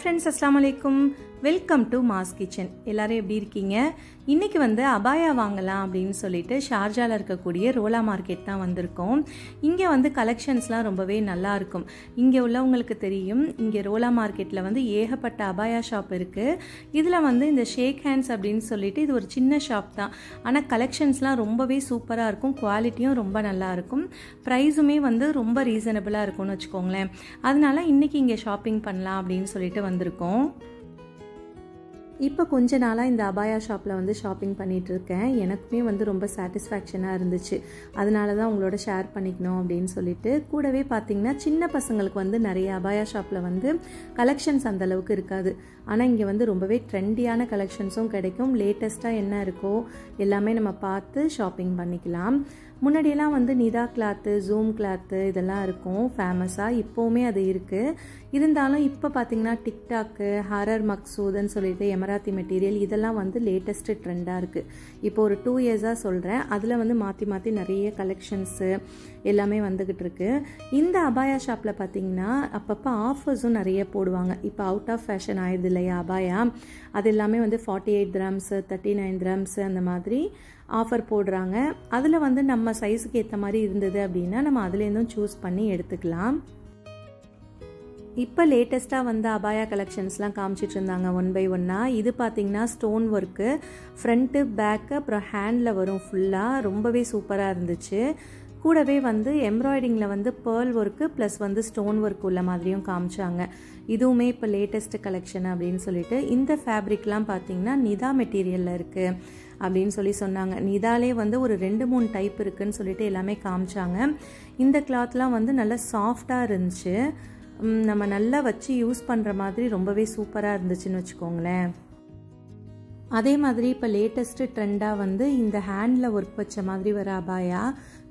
friends, assalamu alaikum. Welcome to mass kitchen. எல்லாரும் எப்படி இருக்கீங்க? இன்னைக்கு அபாயா வாங்கலாம் அப்படின்னு சொல்லிட்டு ஷார்ஜாவில் இருக்கக்கூடிய ரோலா மார்க்கெட் தான் வந்திருக்கோம். இங்கே கலெக்ஷன்ஸ்லாம் ரொம்பவே நல்லா இருக்கும். இங்கே உள்ளவங்களுக்கு தெரியும், இங்கே ரோலா மார்க்கெட்டில் ஏகப்பட்ட அபாயா ஷாப் இருக்குது. இதில் இந்த ஷேக் ஹேண்ட்ஸ் அப்படின்னு சொல்லிட்டு இது ஒரு சின்ன ஷாப் தான். ஆனால் கலெக்ஷன்ஸ்லாம் ரொம்பவே சூப்பராக இருக்கும். குவாலிட்டியும் ரொம்ப நல்லா இருக்கும். ப்ரைஸுமே ரொம்ப ரீசனபிளாக இருக்கும்னு வச்சுக்கோங்களேன். அதனால இன்றைக்கி இங்கே ஷாப்பிங் பண்ணலாம் அப்படின்னு சொல்லிட்டு வந்திருக்கோம். இப்போ கொஞ்ச நாளாக இந்த அபாயா ஷாப்பில் ஷாப்பிங் பண்ணிகிட்ருக்கேன். எனக்குமே ரொம்ப சாட்டிஸ்ஃபேக்ஷனாக இருந்துச்சு. அதனால தான் உங்களோட ஷேர் பண்ணிக்கணும் அப்படின்னு சொல்லிட்டு. கூடவே பார்த்திங்கன்னா சின்ன பசங்களுக்கு நிறைய அபாயா ஷாப்பில் கலெக்ஷன்ஸ் அந்தளவுக்கு இருக்காது. ஆனால் இங்கே ரொம்பவே ட்ரெண்டியான கலெக்ஷன்ஸும் கிடைக்கும். லேட்டஸ்ட்டாக என்ன இருக்கோ எல்லாமே நம்ம பார்த்து ஷாப்பிங் பண்ணிக்கலாம். முன்னாடியெல்லாம் நிதா கிளாத்து, ஜூம் கிளாத்து இதெல்லாம் இருக்கும் ஃபேமஸாக. இப்போவுமே அது இருக்குது. இருந்தாலும் இப்போ பார்த்திங்கன்னா டிக்டாக்கு, ஹரர் மக்சூதுன்னு சொல்லிட்டு எமராத்தி மெட்டீரியல் இதெல்லாம் லேட்டஸ்ட்டு ட்ரெண்டாக இருக்குது. இப்போ ஒரு 2 இயர்ஸாக சொல்கிறேன். அதில் மாற்றி மாற்றி நிறைய கலெக்ஷன்ஸு எல்லாமே வந்துக்கிட்டு இருக்கு. இந்த அபாயா ஷாப்பில் பார்த்திங்கன்னா அப்பப்போ ஆஃபர்ஸும் நிறைய போடுவாங்க. இப்போ அவுட் ஆஃப் ஃபேஷன் ஆயிடுது இல்லையா அபாயா, அது எல்லாமே 48 dirhams, 39 dirhams அந்த மாதிரி ஆஃபர் போடுறாங்க. அதில் நம்ம சைஸுக்கு ஏற்ற மாதிரி இருந்தது அப்படின்னா நம்ம அதுலேருந்தும் சூஸ் பண்ணி எடுத்துக்கலாம். இப்போ லேட்டஸ்ட்டாக அபாயா கலெக்ஷன்ஸ்லாம் காமிச்சிட்டு இருந்தாங்க ஒன் பை ஒன்னாக. இது பார்த்திங்கன்னா ஸ்டோன் ஒர்க்கு, ஃப்ரண்ட்டு பேக்கு அப்புறம் ஹேண்டில் வரும் ஃபுல்லாக. ரொம்பவே சூப்பராக இருந்துச்சு. கூடவே எம்ப்ராய்டிங்கில் pearl work plus stone work உள்ள மாதிரியும் காமிச்சாங்க. இதுவுமே இப்போ லேட்டஸ்ட் கலெக்ஷன் அப்படின்னு சொல்லிட்டு. இந்த ஃபேப்ரிக்லாம் பார்த்திங்கன்னா நிதா மெட்டீரியலில் இருக்குது அப்படின்னு சொன்னாங்க. நிதாலே ஒரு 2-3 டைப் இருக்குதுன்னு சொல்லிட்டு எல்லாமே காமிச்சாங்க. இந்த கிளாத்லாம் நல்லா சாஃப்டாக இருந்துச்சு. நம்ம நல்லா வச்சு யூஸ் பண்ணுற மாதிரி ரொம்பவே சூப்பராக இருந்துச்சுன்னு வச்சுக்கோங்களேன். அதே மாதிரி இப்போ லேட்டஸ்ட்டு ட்ரெண்டாக இந்த ஹேண்டில் ஒர்க் வச்ச மாதிரி வர அபாயா,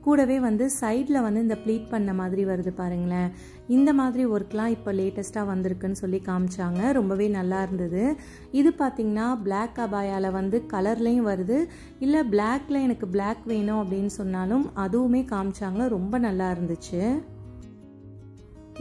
கூடவே சைடில் இந்த ப்ளீட் பண்ண மாதிரி வருது பாருங்களேன். இந்த மாதிரி ஒர்க்லாம் இப்போ லேட்டஸ்ட்டாக வந்திருக்குன்னு சொல்லி காமிச்சாங்க. ரொம்பவே நல்லா இருந்தது. இது பார்த்திங்கன்னா பிளாக் அபாயாவில் கலர்லேயும் வருது. இல்லை பிளாக்ல எனக்கு பிளாக் வேணும் அப்படின்னு சொன்னாலும் அதுவுமே காமிச்சாங்க. ரொம்ப நல்லா இருந்துச்சு.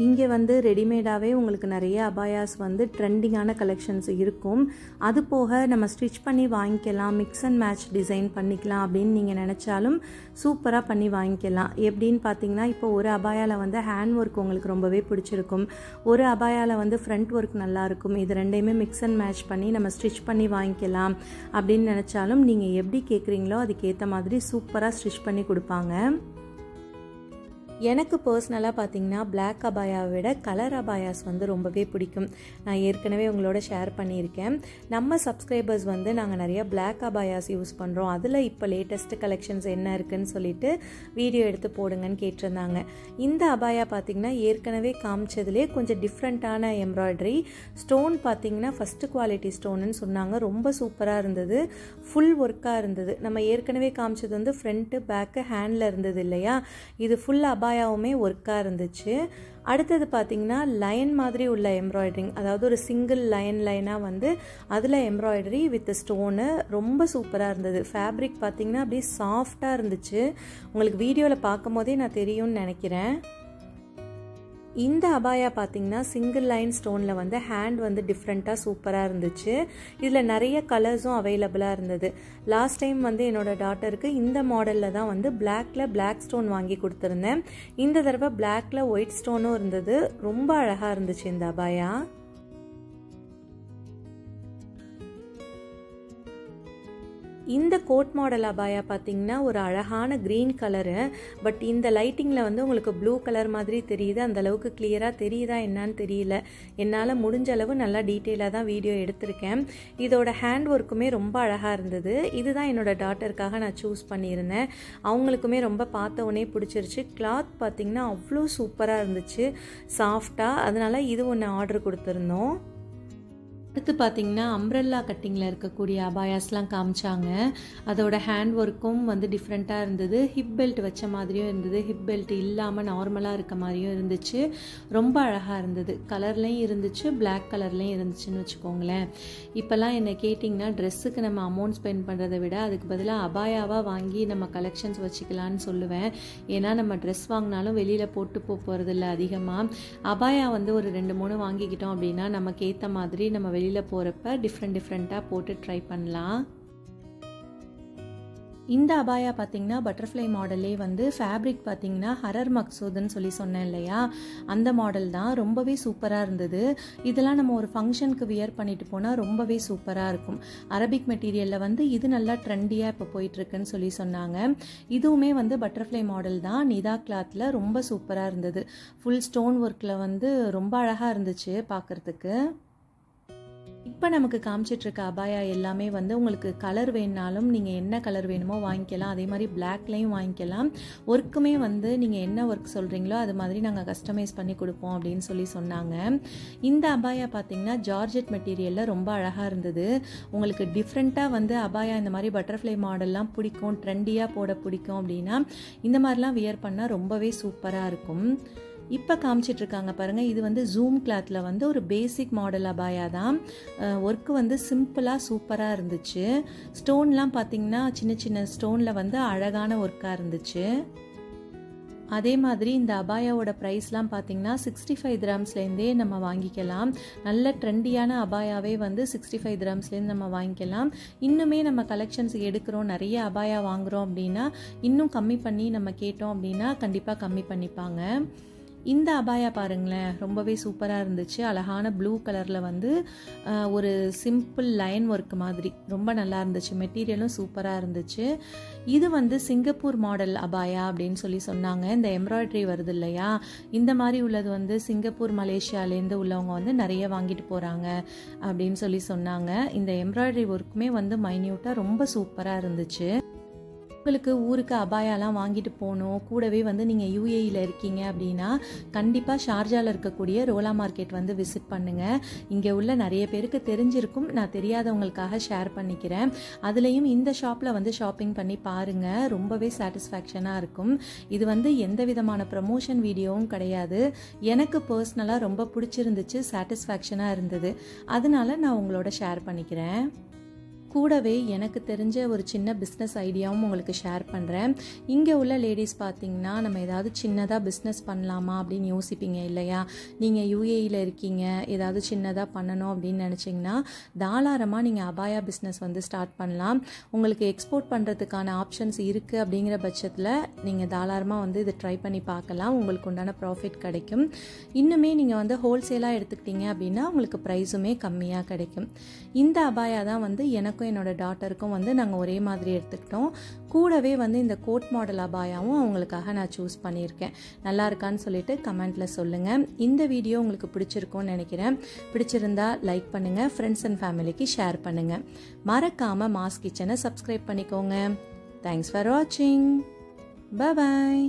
இங்கே ரெடிமேடாகவே உங்களுக்கு நிறைய அபாயாஸ் ட்ரெண்டிங்கான கலெக்ஷன்ஸ் இருக்கும். அது போக நம்ம ஸ்டிச் பண்ணி வாங்கிக்கலாம், மிக்ஸ் அண்ட் மேட்ச் டிசைன் பண்ணிக்கலாம் அப்படின்னு நீங்கள் நினச்சாலும் சூப்பராக பண்ணி வாங்கிக்கலாம். எப்படின்னு பார்த்தீங்கன்னா இப்போ ஒரு அபாயாவில் ஹேண்ட் ஒர்க் உங்களுக்கு ரொம்பவே பிடிச்சிருக்கும், ஒரு அபாயாவில் ஃப்ரண்ட் ஒர்க் நல்லாயிருக்கும். இது ரெண்டையுமே மிக்ஸ் அண்ட் மேட்ச் பண்ணி நம்ம ஸ்டிச் பண்ணி வாங்கிக்கலாம் அப்படின்னு நினச்சாலும் நீங்கள் எப்படி கேட்குறீங்களோ அதுக்கேற்ற மாதிரி சூப்பராக ஸ்டிச் பண்ணி கொடுப்பாங்க. எனக்கு பர்சனலாக பார்த்திங்கன்னா பிளாக் அபாயாவை விட கலர் அபாயாஸ் ரொம்பவே பிடிக்கும். நான் ஏற்கனவே உங்களோட ஷேர் பண்ணியிருக்கேன். நம்ம சப்ஸ்கிரைபர்ஸ் நாங்கள் நிறைய பிளாக் அபாயாஸ் யூஸ் பண்ணுறோம், அதில் இப்போ லேட்டஸ்ட் கலெக்ஷன்ஸ் என்ன இருக்குதுன்னு சொல்லிட்டு வீடியோ எடுத்து போடுங்கன்னு கேட்டிருந்தாங்க. இந்த அபாயா பார்த்திங்கன்னா ஏற்கனவே காமிச்சதுலேயே கொஞ்சம் டிஃப்ரெண்ட்டான எம்ப்ராய்டரி ஸ்டோன் பார்த்திங்கன்னா ஃபஸ்ட்டு குவாலிட்டி ஸ்டோனுன்னு சொன்னாங்க. ரொம்ப சூப்பராக இருந்தது. ஃபுல் ஒர்க்காக இருந்தது. நம்ம ஏற்கனவே காமிச்சது ஃப்ரண்ட்டு பேக்கு ஹேண்டில் இருந்தது இல்லையா, இது ஃபுல் அபாயாவுமே ஒர்க்காக இருந்துச்சு. அடுத்தது பார்த்திங்கன்னா லைன் மாதிரி உள்ள எம்ப்ராய்டரிங், அதாவது ஒரு சிங்கிள் லைனாக அதில் எம்ப்ராய்டரி வித் ஸ்டோனு ரொம்ப சூப்பராக இருந்தது. ஃபேப்ரிக் பார்த்திங்கன்னா அப்படியே சாஃப்டாக இருந்துச்சு. உங்களுக்கு வீடியோவில் பார்க்கும் போதே நான் தெரியும்னு நினைக்கிறேன். இந்த அபாயா பார்த்திங்கன்னா சிங்கிள் லைன் ஸ்டோனில் ஹேண்ட் டிஃப்ரெண்ட்டாக சூப்பராக இருந்துச்சு. இதில் நிறைய கலர்ஸும் அவைலபிளாக இருந்தது. லாஸ்ட் டைம் என்னோட டாட்டருக்கு இந்த மாடலில் தான் பிளாக்ல பிளாக் ஸ்டோன் வாங்கி கொடுத்துருந்தேன். இந்த தடவை பிளாக்ல ஒயிட் ஸ்டோனும் இருந்தது. ரொம்ப அழகாக இருந்துச்சு இந்த அபாயா. இந்த கோட் மாடல் அபாயா பார்த்திங்கன்னா ஒரு அழகான க்ரீன் கலரு. பட் இந்த லைட்டிங்கில் உங்களுக்கு ப்ளூ கலர் மாதிரி தெரியுது. அந்தளவுக்கு கிளியராக தெரியுதா என்னான்னு தெரியல. என்னால் முடிஞ்ச அளவு நல்லா டீட்டெயிலாக தான் வீடியோ எடுத்திருக்கேன். இதோட ஹேண்ட் ஒர்க்குமே ரொம்ப அழகாக இருந்தது. இதுதான் என்னோட டாட்டருக்காக நான் சூஸ் பண்ணியிருந்தேன். அவங்களுக்குமே ரொம்ப பார்த்த உடனே பிடிச்சிருச்சு. கிளாத் பார்த்திங்கன்னா அவ்வளோ சூப்பராக இருந்துச்சு, சாஃப்டாக. அதனால் இது ஒன்று ஆர்டர் கொடுத்துருந்தோம். அடுத்து பார்த்திங்கன்னா அம்ப்ரெல்லா கட்டிங்கில் இருக்கக்கூடிய அபாயாஸ்லாம் காமிச்சாங்க. அதோட ஹேண்ட் ஒர்க்கும் வந்து டிஃப்ரெண்ட்டாக இருந்தது. ஹிப் பெல்ட் வச்ச மாதிரியும் இருந்தது, ஹிப் பெல்ட் இல்லாமல் நார்மலாக இருக்க மாதிரியும் இருந்துச்சு. ரொம்ப அழகாக இருந்தது. கலர்லேயும் இருந்துச்சு, பிளாக் கலர்லேயும் இருந்துச்சுன்னு வச்சுக்கோங்களேன். இப்போல்லாம் என்ன கேட்டிங்கன்னா ட்ரெஸ்ஸுக்கு நம்ம அமௌண்ட் ஸ்பெண்ட் பண்ணுறதை விட அதுக்கு பதிலாக அபாயாவாக வாங்கி நம்ம கலெக்ஷன்ஸ் வச்சுக்கலான்னு சொல்லுவேன். ஏன்னா நம்ம ட்ரெஸ் வாங்கினாலும் வெளியில் போட்டு போகிறதில்ல அதிகமாக. அபாயா வந்து ஒரு 2-3 வாங்கிக்கிட்டோம் அப்படின்னா நமக்கு ஏற்ற மாதிரி நம்ம வெளியில் போகிறப்ப டிஃப்ரெண்ட்டாக போட்டு ட்ரை பண்ணலாம். இந்த அபாயா பார்த்திங்கன்னா பட்டர்ஃப்ளை மாடலே வந்து ஃபேப்ரிக் பார்த்திங்கன்னா ஹரர் மக்சூதுன்னு சொல்லி சொன்னேன் இல்லையா, அந்த மாடல் தான். ரொம்பவே சூப்பராக இருந்தது. இதெல்லாம் நம்ம ஒரு ஃபங்க்ஷனுக்கு வியர் பண்ணிட்டு போனால் ரொம்பவே சூப்பராக இருக்கும். அரபிக் மெட்டீரியலில் வந்து இது நல்லா ட்ரெண்டியாக இப்போ போயிட்டுருக்குன்னு சொல்லி சொன்னாங்க. இதுவுமே வந்து பட்டர்ஃப்ளை மாடல் தான். நிதா கிளாத்தில் ரொம்ப சூப்பராக இருந்தது. ஃபுல் ஸ்டோன் ஒர்க்கில் வந்து ரொம்ப அழகாக இருந்துச்சு பார்க்குறதுக்கு. இப்போ நமக்கு காமிச்சிட்ருக்க அபாயா எல்லாமே வந்து உங்களுக்கு கலர் வேணுனாலும் நீங்கள் என்ன கலர் வேணுமோ வாங்கிக்கலாம். அதே மாதிரி பிளாக்லேயும் வாங்கிக்கலாம். ஒர்க்குமே வந்து நீங்கள் என்ன ஒர்க் சொல்கிறீங்களோ அது மாதிரி நாங்கள் கஸ்டமைஸ் பண்ணி கொடுப்போம் அப்படின்னு சொல்லி சொன்னாங்க. இந்த அபாயா பார்த்திங்கன்னா ஜார்ஜெட் மெட்டீரியலில் ரொம்ப அழகாக இருந்தது. உங்களுக்கு டிஃப்ரெண்ட்டாக வந்து அபாயா இந்த மாதிரி பட்டர்ஃப்ளை மாடல்லாம் பிடிக்கும், ட்ரெண்டியாக போட பிடிக்கும் அப்படின்னா இந்த மாதிரிலாம் வியர் பண்ணால் ரொம்பவே சூப்பராக இருக்கும். இப்போ காமிச்சிட்ருக்காங்க பாருங்கள், இது வந்து ஜூம் கிளாத்தில் வந்து ஒரு பேசிக் மாடல் அபாயா தான். ஒர்க்கு வந்து சிம்பிளாக சூப்பராக இருந்துச்சு. ஸ்டோன்லாம் பார்த்திங்கன்னா சின்ன ஸ்டோனில் வந்து அழகான ஒர்க்காக இருந்துச்சு. அதே மாதிரி இந்த அபாயாவோட ப்ரைஸ்லாம் பார்த்திங்கன்னா 65 dirhamsலேருந்தே நம்ம வாங்கிக்கலாம். நல்ல ட்ரெண்டியான அபாயாவே வந்து 65 dirhamsலேருந்து நம்ம வாங்கிக்கலாம். இன்னுமே நம்ம கலெக்ஷன்ஸ் எடுக்கிறோம், நிறைய அபாயா வாங்குகிறோம் அப்படின்னா இன்னும் கம்மி பண்ணி நம்ம கேட்டோம் அப்படின்னா கண்டிப்பாக கம்மி பண்ணிப்பாங்க. இந்த அபாயா பாருங்களேன், ரொம்பவே சூப்பராக இருந்துச்சு. அழகான ப்ளூ கலரில் வந்து ஒரு சிம்பிள் லைன் ஒர்க் மாதிரி ரொம்ப நல்லா இருந்துச்சு. மெட்டீரியலும் சூப்பராக இருந்துச்சு. இது வந்து சிங்கப்பூர் மாடல் அபாயா அப்படின்னு சொல்லி சொன்னாங்க. இந்த எம்ப்ராய்டரி வருது இல்லையா, இந்த மாதிரி உள்ளது வந்து சிங்கப்பூர் மலேசியாலேருந்து உள்ளவங்க வந்து நிறைய வாங்கிட்டு போகிறாங்க அப்படின்னு சொல்லி சொன்னாங்க. இந்த எம்ப்ராய்டரி ஒர்க்குமே வந்து மைன்யூட்டாக ரொம்ப சூப்பராக இருந்துச்சு. உங்களுக்கு ஊருக்கு அபாயாலாம் வாங்கிட்டு போகணும், கூடவே வந்து நீங்கள் யூஏஇயில் இருக்கீங்க அப்படின்னா கண்டிப்பாக ஷார்ஜாவில் இருக்கக்கூடிய ரோலா மார்க்கெட் வந்து விசிட் பண்ணுங்கள். இங்கே உள்ள நிறைய பேருக்கு தெரிஞ்சிருக்கும், நான் தெரியாதவங்களுக்காக ஷேர் பண்ணிக்கிறேன். அதுலேயும் இந்த ஷாப்பில் வந்து ஷாப்பிங் பண்ணி பாருங்கள், ரொம்பவே சாட்டிஸ்ஃபேக்ஷனாக இருக்கும். இது வந்து எந்த விதமான ப்ரமோஷன் வீடியோவும் கிடையாது. எனக்கு பர்சனலாக ரொம்ப பிடிச்சிருந்துச்சு, சாட்டிஸ்ஃபேக்ஷனாக இருந்தது. அதனால நான் உங்களோட ஷேர் பண்ணிக்கிறேன். கூடவே எனக்கு தெரிஞ்ச ஒரு சின்ன பிஸ்னஸ் ஐடியாவும் உங்களுக்கு ஷேர் பண்ணுறேன். இங்கே உள்ள லேடிஸ் பார்த்திங்கன்னா நம்ம ஏதாவது சின்னதாக பிஸ்னஸ் பண்ணலாமா அப்படின்னு யோசிப்பீங்க இல்லையா. நீங்கள் யூஏஇயில் இருக்கீங்க, ஏதாவது சின்னதாக பண்ணணும் அப்படின்னு நினச்சிங்கன்னா தாராளமாக நீங்கள் அபாயா பிஸ்னஸ் வந்து ஸ்டார்ட் பண்ணலாம். உங்களுக்கு எக்ஸ்போர்ட் பண்ணுறதுக்கான ஆப்ஷன்ஸ் இருக்குது அப்படிங்கிற பட்சத்தில் நீங்கள் தாராளமாக வந்து இதை ட்ரை பண்ணி பார்க்கலாம். உங்களுக்கு உண்டான ப்ராஃபிட் கிடைக்கும். இன்னுமே நீங்கள் வந்து ஹோல்சேலாக எடுத்துக்கிட்டீங்க அப்படின்னா உங்களுக்கு ப்ரைஸுமே கம்மியாக கிடைக்கும். இந்த அபாயா தான் வந்து எனக்கு என்னோட டாட்டருக்கும் வந்து நாங்கள் ஒரே மாதிரி எடுத்துக்கிட்டோம். கூடவே வந்து இந்த கோட் மாடல் அபாயாவும் அவங்களுக்காக நான் சூஸ் பண்ணியிருக்கேன். நல்லா இருக்கான்னு சொல்லிட்டு கமெண்ட்டில் சொல்லுங்கள். இந்த வீடியோ உங்களுக்கு பிடிச்சிருக்கும்னு நினைக்கிறேன். பிடிச்சிருந்தா லைக் பண்ணுங்கள், ஃப்ரெண்ட்ஸ் அண்ட் ஃபேமிலிக்கு ஷேர் பண்ணுங்கள். மறக்காமல் மாஸ் கிச்சனை சப்ஸ்கிரைப் பண்ணிக்கோங்க. தேங்க்ஸ் ஃபார் வாட்சிங். பாய்.